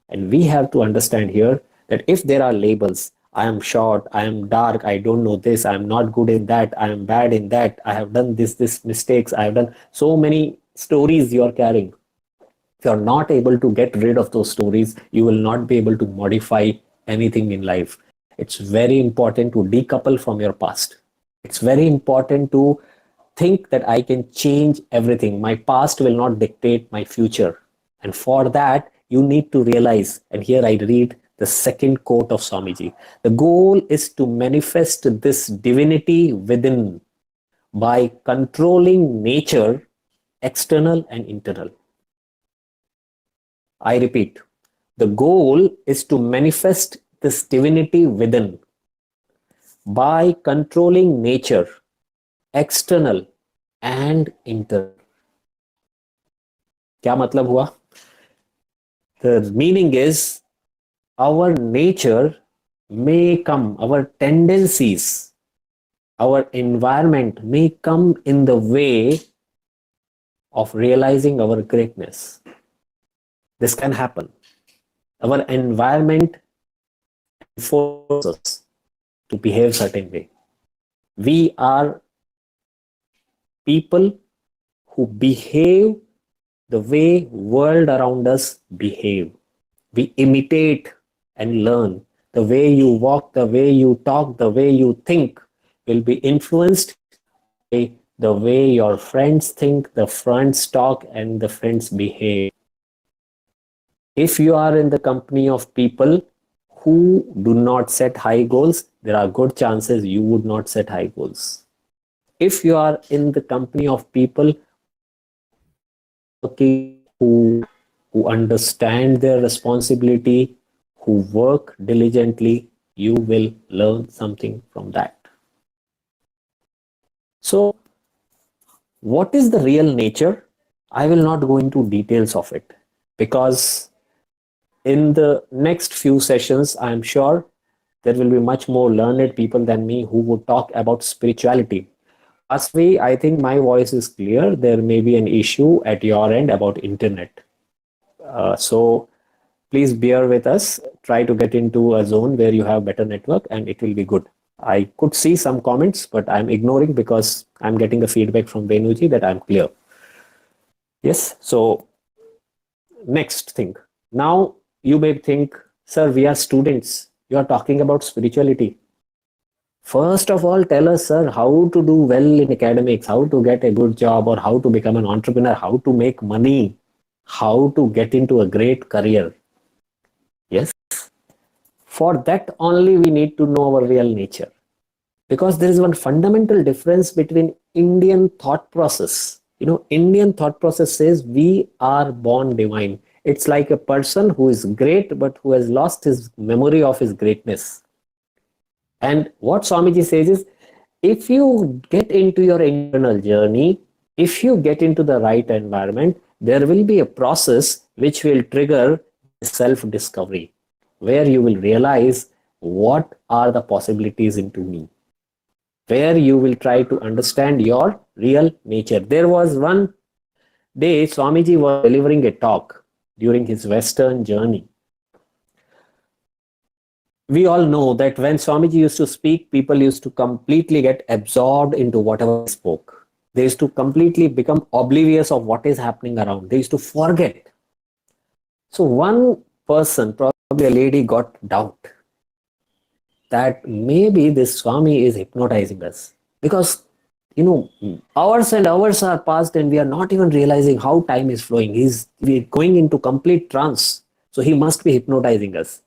And we have to understand here that if there are labels, I am short, I am dark, I don't know this, I am not good in that, I am bad in that, I have done this mistakes, I have done so many stories you are carrying. If you are not able to get rid of those stories, you will not be able to modify anything in life. It's very important to decouple from your past. It's very important to think that I can change everything. My past will not dictate my future. And for that, you need to realize, and here I read the second quote of Swamiji. The goal is to manifest this divinity within by controlling nature, external and internal. I repeat, the goal is to manifest this divinity within by controlling nature, external and internal. क्या मतलब हुआ? The meaning is our nature may come, our tendencies, our environment may come in the way of realizing our greatness. This can happen. Our environment forces us to behave certain way. We are people who behave the way world around us behave. We imitate and learn. The way you walk, the way you talk, the way you think will be influenced by the way your friends think, the friends talk, and the friends behave. If you are in the company of people who do not set high goals, there are good chances you would not set high goals. If you are in the company of people who understand their responsibility, who work diligently, you will learn something from that. So, what is the real nature? I will not go into details of it because in the next few sessions, I am sure there will be much more learned people than me who would talk about spirituality. Asvi, I think my voice is clear. There may be an issue at your end about internet. So please bear with us. Try to get into a zone where you have better network and it will be good. I could see some comments, but I'm ignoring because I'm getting the feedback from Venuji that I'm clear. Yes, so next thing. Now you may think, sir, we are students. You are talking about spirituality. First of all, tell us, sir, how to do well in academics, how to get a good job, or how to become an entrepreneur, how to make money, how to get into a great career. Yes. For that only we need to know our real nature. Because there is one fundamental difference between Indian thought process. You know, Indian thought process says we are born divine. It's like a person who is great, but who has lost his memory of his greatness. And what Swamiji says is, if you get into your internal journey, if you get into the right environment, there will be a process which will trigger self-discovery, where you will realize what are the possibilities into me, where you will try to understand your real nature. There was one day Swamiji was delivering a talk. during his Western journey. We all know that when Swamiji used to speak, people used to completely get absorbed into whatever he spoke. They used to completely become oblivious of what is happening around. They used to forget. So one person, probably a lady, got doubt that maybe this Swami is hypnotizing us, because hours and hours are passed and we are not even realizing how time is flowing. We're going into complete trance. So he must be hypnotizing us.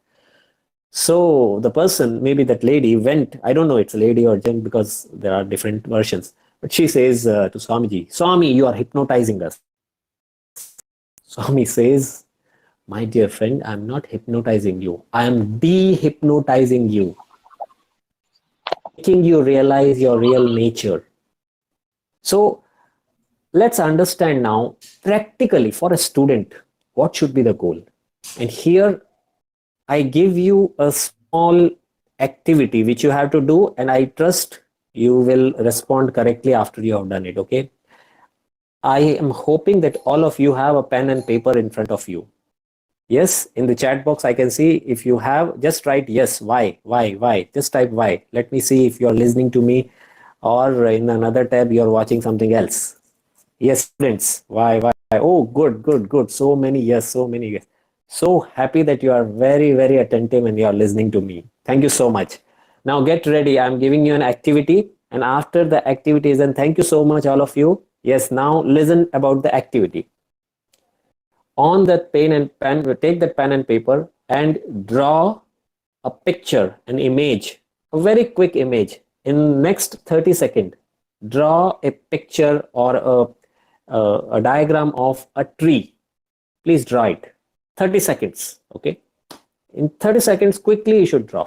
So the person, maybe that lady, went, I don't know it's a lady or gent because there are different versions, but she says to Swamiji, Swami, you are hypnotizing us. Swami says, my dear friend, I'm not hypnotizing you. I am de-hypnotizing you, making you realize your real nature. So let's understand now, practically for a student, what should be the goal? And here I give you a small activity which you have to do, and I trust you will respond correctly after you have done it, okay? I am hoping that all of you have a pen and paper in front of you. Yes, in the chat box I can see. If you have, just write yes, why, just type why. Let me see if you're listening to me, or in another tab you're watching something else. Yes, students, why? Oh, good. So many yes. So happy that you are very, very attentive and you are listening to me. Thank you so much. Now get ready. I'm giving you an activity, and after the activity is done, thank you so much, all of you. Yes, now listen about the activity. On that pen, take that pen and paper and draw a picture, an image, a very quick image. In next 30 seconds, draw a picture or a diagram of a tree. Please draw it. 30 seconds, okay? In 30 seconds, quickly you should draw.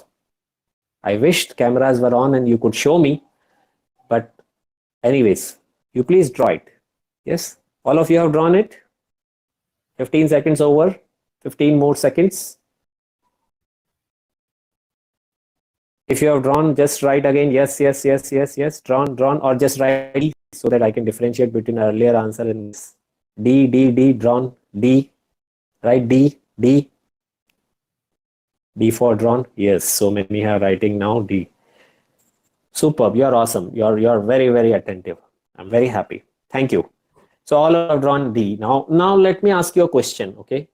I wished cameras were on and you could show me, but anyways, you please draw it. Yes, all of you have drawn it. 15 seconds over, 15 more seconds. If you have drawn, just write again, yes, drawn, or just write so that I can differentiate between earlier answer and this. D, drawn, D, right, D for drawn. Yes, so many are writing now, D. Superb, you're awesome. You're very, very attentive. I'm very happy. Thank you. So all have drawn D. Now let me ask you a question, okay?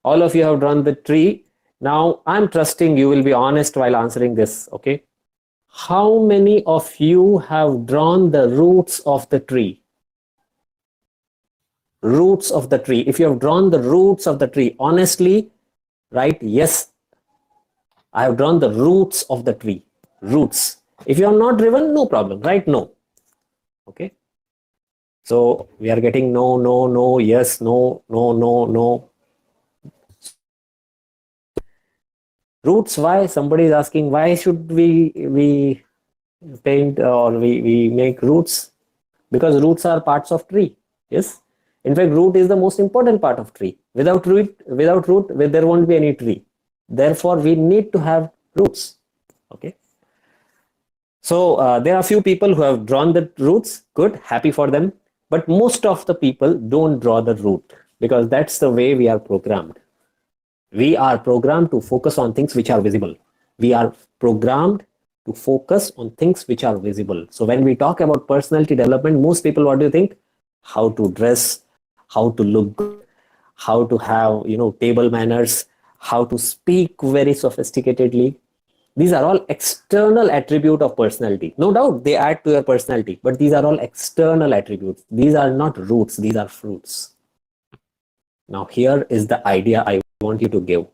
All of you have drawn the tree. Now I'm trusting you will be honest while answering this, okay? How many of you have drawn the roots of the tree? Roots of the tree. If you have drawn the roots of the tree, honestly, write yes. I have drawn the roots of the tree. Roots. If you have not driven, no problem, right? No. Okay. So we are getting no, yes, no. Roots, why? Somebody is asking, why should we paint or we make roots? Because roots are parts of tree. Yes. In fact, root is the most important part of tree. Without root, there won't be any tree. Therefore, we need to have roots. Okay. So there are few people who have drawn the roots. Good, happy for them. But most of the people don't draw the root, because that's the way we are programmed. We are programmed to focus on things which are visible. We are programmed to focus on things which are visible. So when we talk about personality development, most people, what do you think? How to dress, how to look good, how to have, table manners, how to speak very sophisticatedly. These are all external attributes of personality. No doubt they add to your personality, but these are all external attributes. These are not roots, these are fruits. Now here is the idea I want you to give.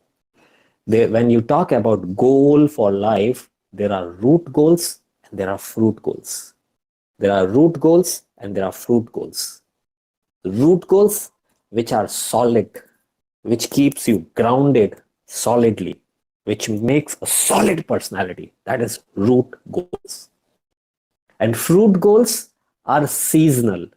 When you talk about goal for life, there are root goals and there are fruit goals. There are root goals and there are fruit goals. Root goals which are solid, which keeps you grounded solidly, which makes a solid personality. That is root goals. And fruit goals are seasonal.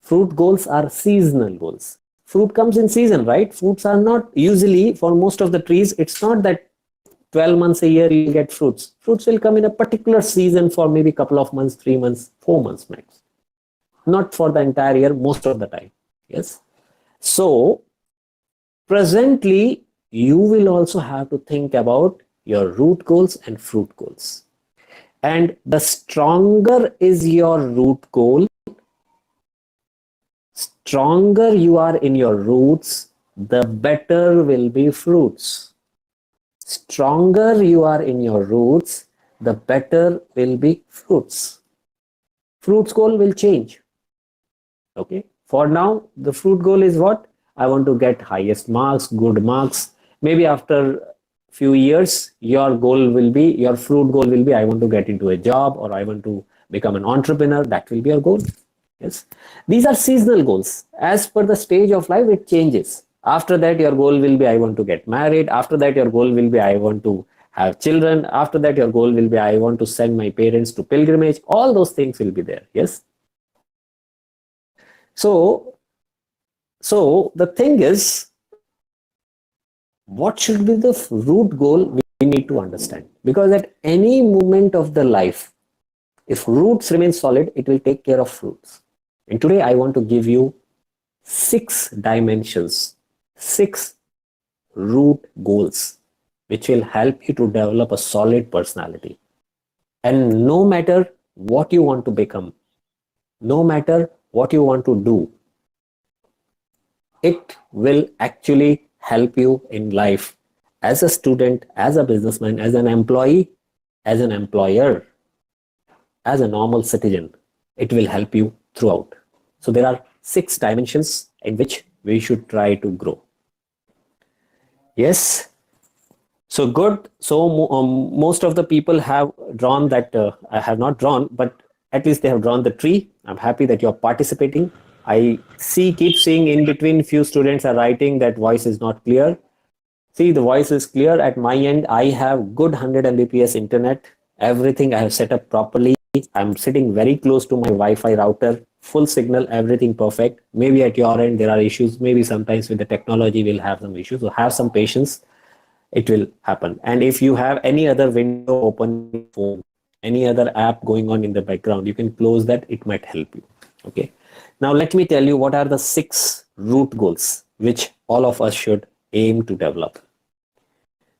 Fruit goals are seasonal goals. Fruit comes in season, right? Fruits are not usually, for most of the trees, it's not that 12 months a year you get fruits. Fruits will come in a particular season for maybe a couple of months, 3 months, 4 months max. Not for the entire year, most of the time. Yes. So presently, you will also have to think about your root goals and fruit goals. And the stronger is your root goal, stronger you are in your roots, the better will be fruits. Stronger you are in your roots, the better will be fruits. Fruits goal will change. Okay. For now, the fruit goal is what? I want to get highest marks, good marks. Maybe after few years, your fruit goal will be, I want to get into a job, or I want to become an entrepreneur. That will be your goal. Yes. These are seasonal goals. As per the stage of life, it changes. After that, your goal will be, I want to get married. After that, your goal will be, I want to have children. After that, your goal will be, I want to send my parents to pilgrimage. All those things will be there. Yes. So the thing is, what should be the root goal we need to understand? Because at any moment of the life, if roots remain solid, it will take care of fruits. And today I want to give you 6 dimensions, 6 root goals, which will help you to develop a solid personality. And no matter what you want to become, no matter what you want to do, it will actually help you in life as a student, as a businessman, as an employee, as an employer, as a normal citizen. It will help you throughout. So there are 6 dimensions in which we should try to grow. Yes. So good. So most of the people have drawn that. I have not drawn, but at least they have drawn the tree. I'm happy that you're participating. I keep seeing in between few students are writing that voice is not clear. See, the voice is clear at my end. I have good 100 Mbps internet. Everything I have set up properly. I'm sitting very close to my Wi-Fi router, full signal, everything perfect. Maybe at your end there are issues. Maybe sometimes with the technology we'll have some issues. So have some patience. It will happen. And if you have any other window open on your phone, any other app going on in the background, you can close that. It might help you. Okay. Now let me tell you what are the 6 root goals which all of us should aim to develop.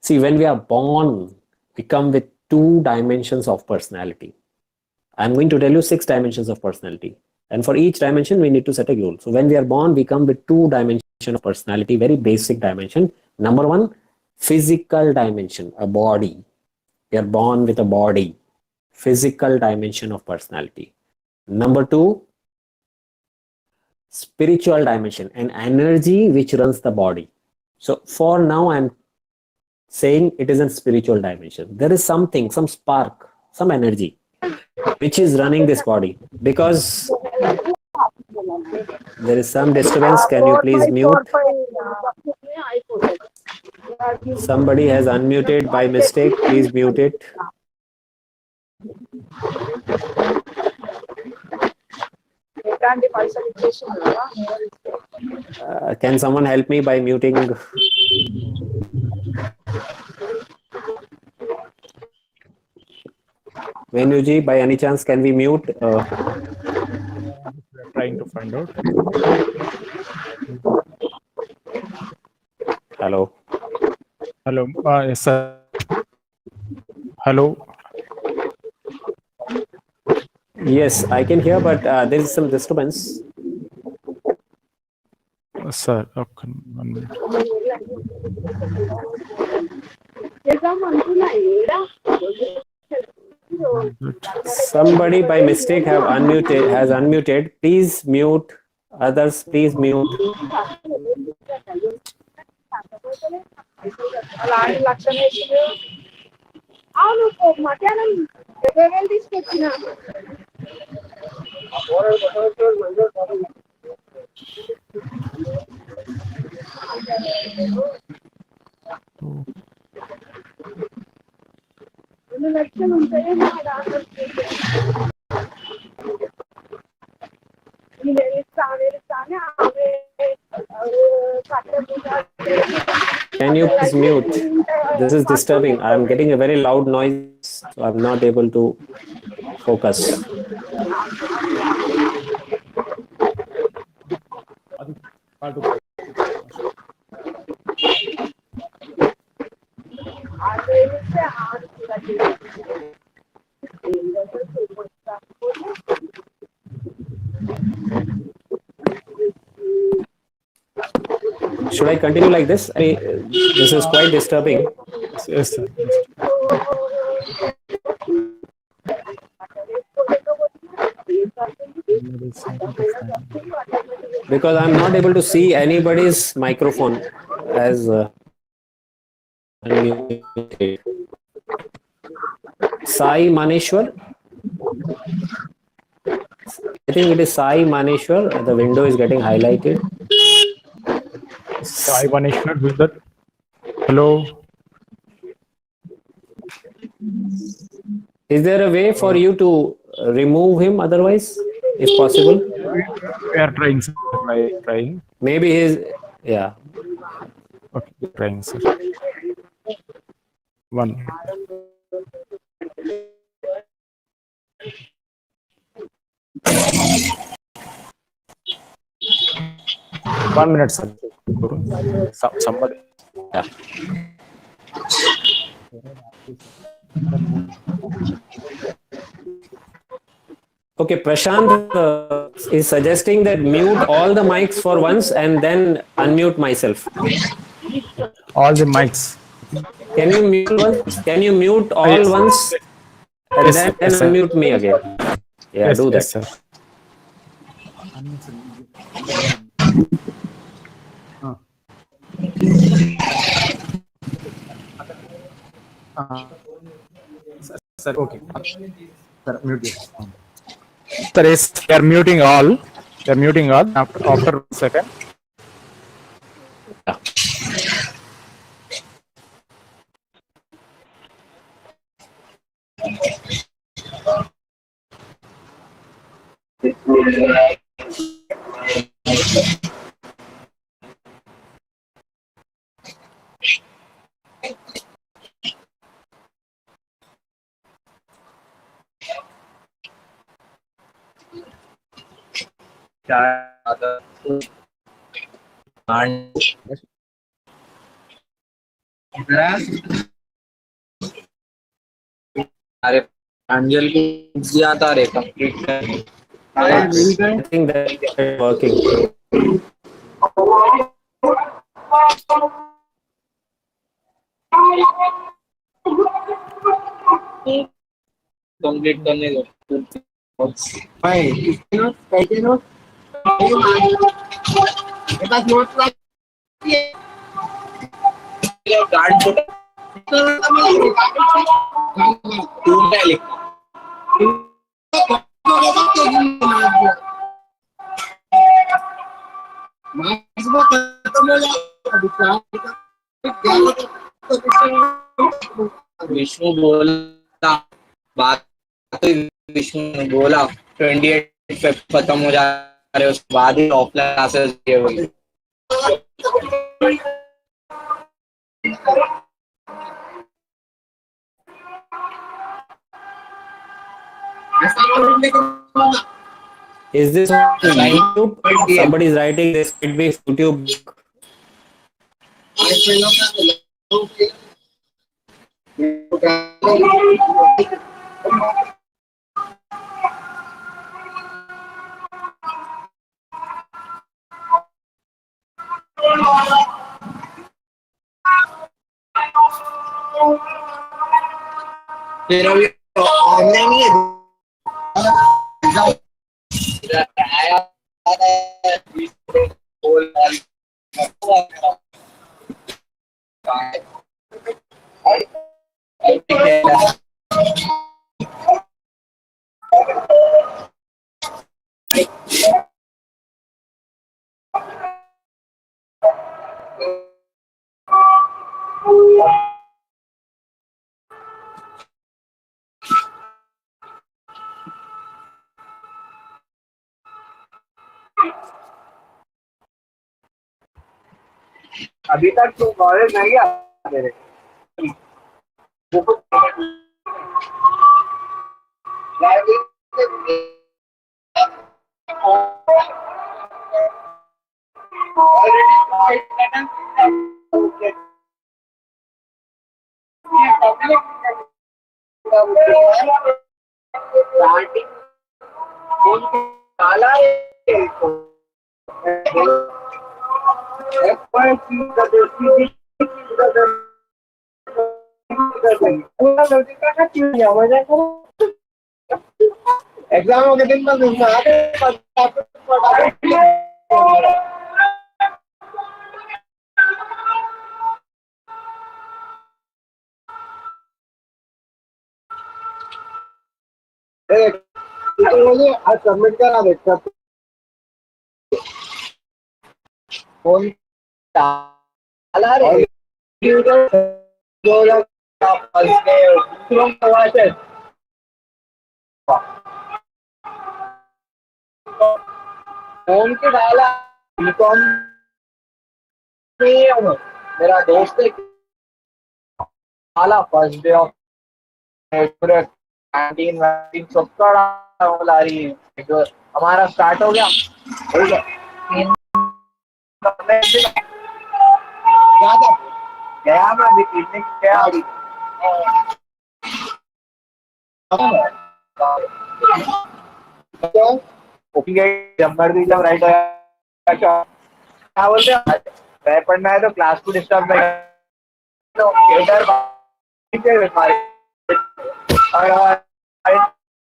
See, when we are born, we come with 2 dimensions of personality. I'm going to tell you 6 dimensions of personality. And for each dimension, we need to set a goal. So when we are born, we come with 2 dimensions of personality, very basic dimension. Number 1, physical dimension, a body. We are born with a body, physical dimension of personality. Number 2, spiritual dimension, an energy which runs the body. So for now, I'm saying it is a spiritual dimension. There is something, some spark, some energy which is running this body. Because there is some disturbance, can you please mute? Somebody has unmuted by mistake, please mute it. Can someone help me by muting? Venuji, by any chance, can we mute? Trying to find out. Hello. Hello. Yes, sir. Hello. Yes, I can hear, but there is some disturbance. Sir. Okay. 1 minute. Somebody by mistake has unmuted. Please mute. Others, please mute. Can you please mute? This is disturbing. I'm getting a very loud noise, so I'm not able to focus. should I continue like this? This is quite disturbing. Yes, sir. Because I'm not able to see anybody's microphone as unmuted. Sai Maneshwar. I think it is Sai Maneshwar. The window is getting highlighted. Sai Vaneshwar, who is that? Hello. Is there a way for you to remove him otherwise, if possible? We are trying, sir. Trying. Maybe his, yeah. Okay, trying, sir. One. One minute, sir. Somebody. Yeah. Okay, Prashant is suggesting that mute all the mics for once and then unmute myself. All the mics. Can you mute once? Can you mute all Yes. once and Yes, then yes, sir. unmute me again? Yeah, Yes, do that. yes, sir. Sir, okay. Sir, mute this. Sir, yes, they are muting all. They are muting all. After a second. अरे अंजल की ज्यादा रे complete I think that is working. Complete करने दो विष्णु बोला बात विष्णु ने बोला 28 पे खत्म हो जा रहे उसके बाद ही ऑफलाइन क्लासेस ये हुई Is this on YouTube? Somebody is writing this. It be YouTube. फिर अभी ऑनलाइन ही अभी तक तो कॉलेज नहीं आ मेरे काला एग्जाम के दिन में आज सबमिट करा देखता फोन डाला रे फोन के डाला बीकॉम मेरा दोस्त है डाला फर्स्ट डे ऑफ पूरे कैंटीन वैंटीन सबका ला रही है हमारा स्टार्ट हो गया गया मैं पिकनिक गया जब राइट क्या बोलते हैं पढ़ना है तो क्लास को डिस्टर्ब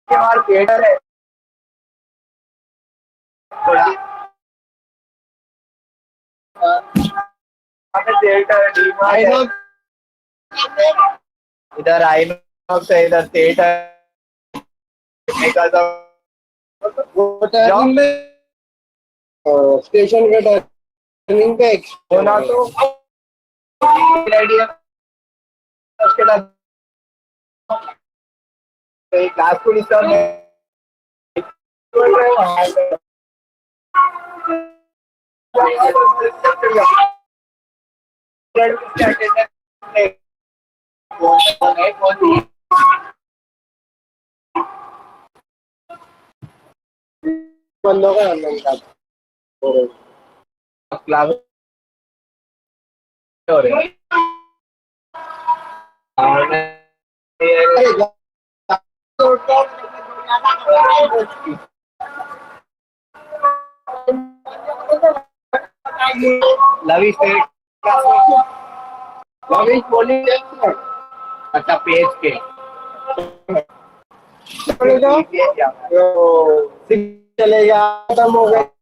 और थिएटर है इधर आईनॉक्स है इधर थिएटर स्टेशन के टर्निंग पे होना तो उसके बाद क्लास को डिस्टर्ब बंदों का क्लास हो रहे लविश बोली अच्छा पेज के चलेगा खत्म हो गया